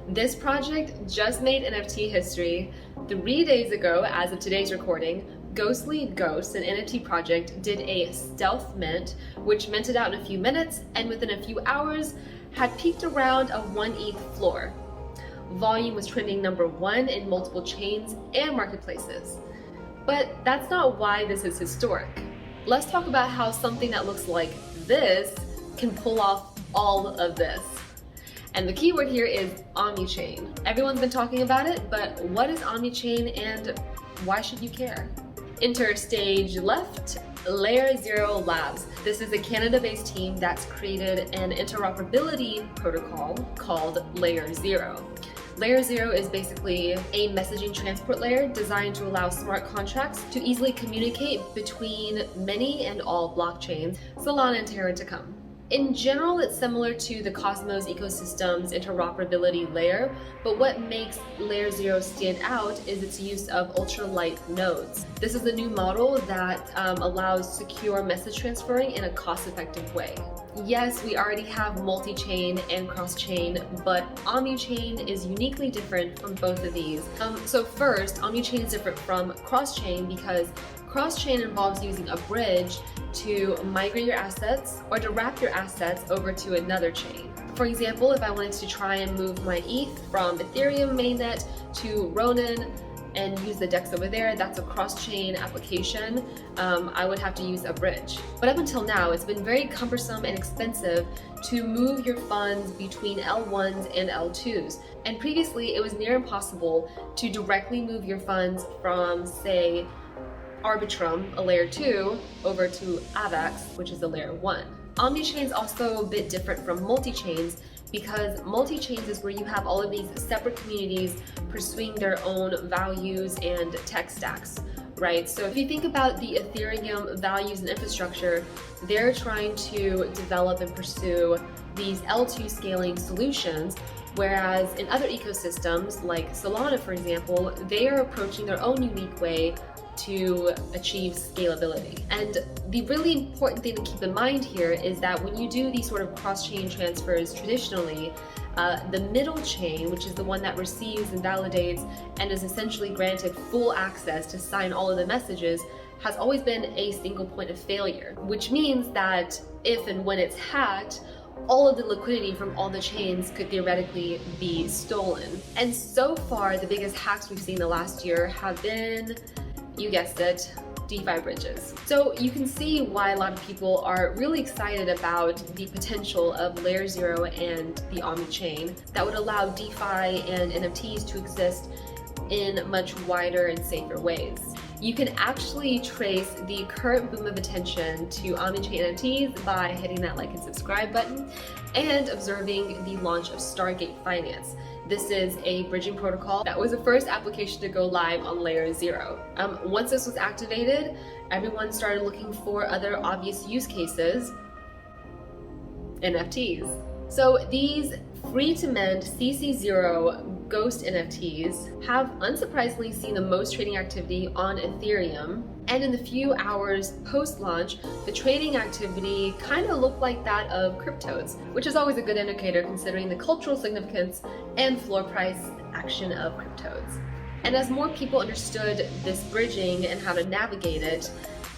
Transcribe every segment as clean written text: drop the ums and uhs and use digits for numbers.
This project just made NFT history. 3 days ago, as of today's recording, Ghostly Ghosts, an NFT project, did a stealth mint, which minted out in a few minutes and within a few hours had peaked around a 1 ETH floor. Volume was trending #1 in multiple chains and marketplaces. But that's not why this is historic. Let's talk about how something that looks like this can pull off all of this. And the keyword here is OMNICHAIN. Everyone's been talking about it, but what is OMNICHAIN and why should you care? Enter stage left, Layer0 Labs. This is a Canada-based team that's created an interoperability protocol called Layer0. Layer0 is basically a messaging transport layer designed to allow smart contracts to easily communicate between many and all blockchains, Solana and Terra to come. In general, it's similar to the Cosmos ecosystem's interoperability layer, but what makes Layer0 stand out is its use of ultralight nodes. This is a new model that allows secure message transferring in a cost-effective way. Yes, we already have multi-chain and cross-chain, but OMNICHAIN is uniquely different from both of these. So first, OMNICHAIN is different from cross-chain because cross-chain involves using a bridge to migrate your assets or to wrap your assets over to another chain. For example, if I wanted to try and move my ETH from Ethereum mainnet to Ronin and use the DEX over there, that's a cross-chain application, I would have to use a bridge. But up until now, it's been very cumbersome and expensive to move your funds between L1s and L2s. And previously, it was near impossible to directly move your funds from, say, Arbitrum, a layer 2, over to AVAX, which is a layer 1. OMNICHAIN is also a bit different from multi-chains because multi-chains is where you have all of these separate communities pursuing their own values and tech stacks, right? So if you think about the Ethereum values and infrastructure, they're trying to develop and pursue these L2 scaling solutions, whereas in other ecosystems like Solana, for example, they are approaching their own unique way to achieve scalability. And the really important thing to keep in mind here is that when you do these sort of cross-chain transfers traditionally, the middle chain, which is the one that receives and validates and is essentially granted full access to sign all of the messages, has always been a single point of failure, which means that if and when it's hacked, all of the liquidity from all the chains could theoretically be stolen. And so far, the biggest hacks we've seen the last year have been, you guessed it, DeFi bridges. So you can see why a lot of people are really excited about the potential of Layer0 and the OMNICHAIN that would allow DeFi and NFTs to exist in much wider and safer ways. You can actually trace the current boom of attention to OMNICHAIN NFTs by hitting that like and subscribe button and observing the launch of Stargate Finance. This is a bridging protocol that was the first application to go live on Layer0. Once this was activated, everyone started looking for other obvious use cases, NFTs. So these free-to-mint CC0 Ghost NFTs have unsurprisingly seen the most trading activity on Ethereum, and in the few hours post-launch, the trading activity kind of looked like that of cryptos, which is always a good indicator considering the cultural significance and floor price action of cryptos. And as more people understood this bridging and how to navigate it,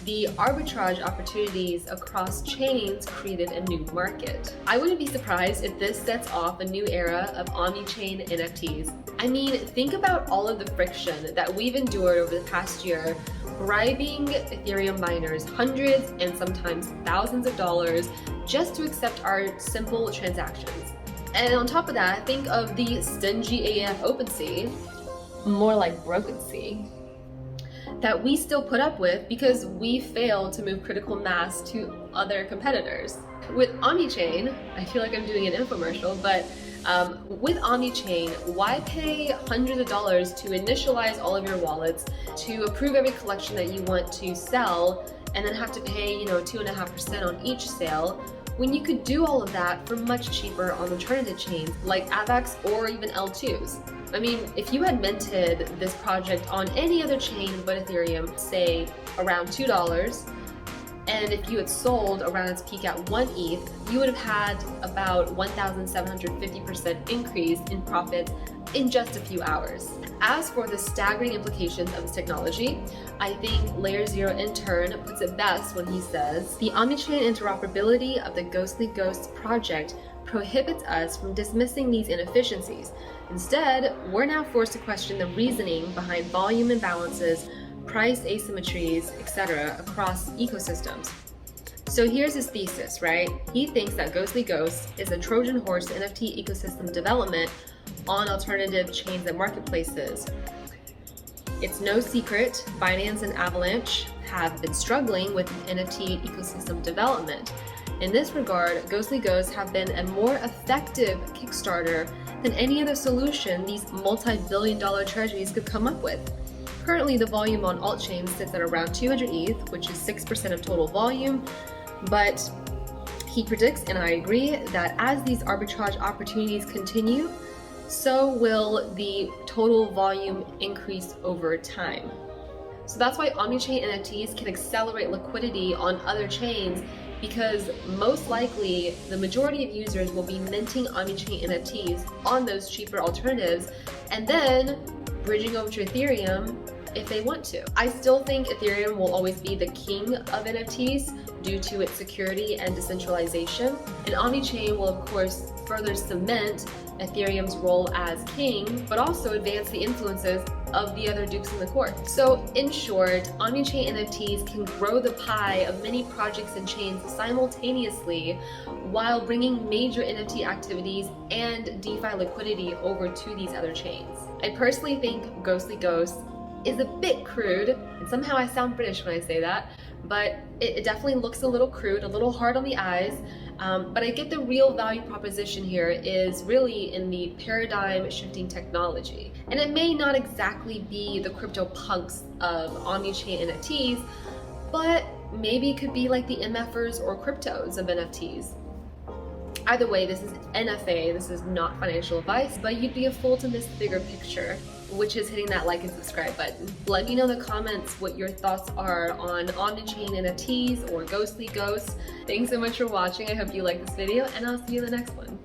the arbitrage opportunities across chains created a new market. I wouldn't be surprised if this sets off a new era of OMNICHAIN NFTs. I mean, think about all of the friction that we've endured over the past year, bribing Ethereum miners hundreds and sometimes thousands of dollars just to accept our simple transactions. And on top of that, think of the stingy AF OpenSea, more like Broken Sea, that we still put up with because we failed to move critical mass to other competitors. With OMNICHAIN, I feel like I'm doing an infomercial, but with OMNICHAIN, why pay hundreds of dollars to initialize all of your wallets, to approve every collection that you want to sell, and then have to pay 2.5% on each sale, when you could do all of that for much cheaper on alternative chains like AVAX or even L2s? I mean, if you had minted this project on any other chain but Ethereum, say around $2, And if you had sold around its peak at 1 ETH, you would have had about 1,750% increase in profits in just a few hours. As for the staggering implications of this technology, I think Layer 0 in turn puts it best when he says, "The omnichain interoperability of the Ghostly Ghosts project prohibits us from dismissing these inefficiencies. Instead, we're now forced to question the reasoning behind volume imbalances, price asymmetries, etc. across ecosystems." So here's his thesis, right? He thinks that Ghostly Ghosts is a Trojan horse to NFT ecosystem development on alternative chains and marketplaces. It's no secret, Binance and Avalanche have been struggling with NFT ecosystem development. In this regard, Ghostly Ghosts have been a more effective Kickstarter than any other solution these multi-billion-dollar treasuries could come up with. Currently, the volume on altchains sits at around 200 ETH, which is 6% of total volume, but he predicts, and I agree, that as these arbitrage opportunities continue, so will the total volume increase over time. So that's why omnichain NFTs can accelerate liquidity on other chains, because most likely the majority of users will be minting omnichain NFTs on those cheaper alternatives and then bridging over to Ethereum if they want to. I still think Ethereum will always be the king of NFTs due to its security and decentralization, and omnichain will of course further cement Ethereum's role as king, but also advance the influences of the other dukes in the court. So in short, omnichain NFTs can grow the pie of many projects and chains simultaneously while bringing major NFT activities and DeFi liquidity over to these other chains. I personally think Ghostly Ghosts is a bit crude, and somehow I sound British when I say that, but it definitely looks a little crude, a little hard on the eyes, but I get the real value proposition here is really in the paradigm shifting technology. And it may not exactly be the crypto punks of omnichain NFTs, but maybe it could be like the MFers or cryptos of NFTs. Either way, this is NFA, this is not financial advice, but you'd be a fool to miss the bigger picture, which is hitting that like and subscribe button. Let me know in the comments what your thoughts are on omnichain NFTs or Ghostly Ghosts. Thanks so much for watching. I hope you liked this video, and I'll see you in the next one.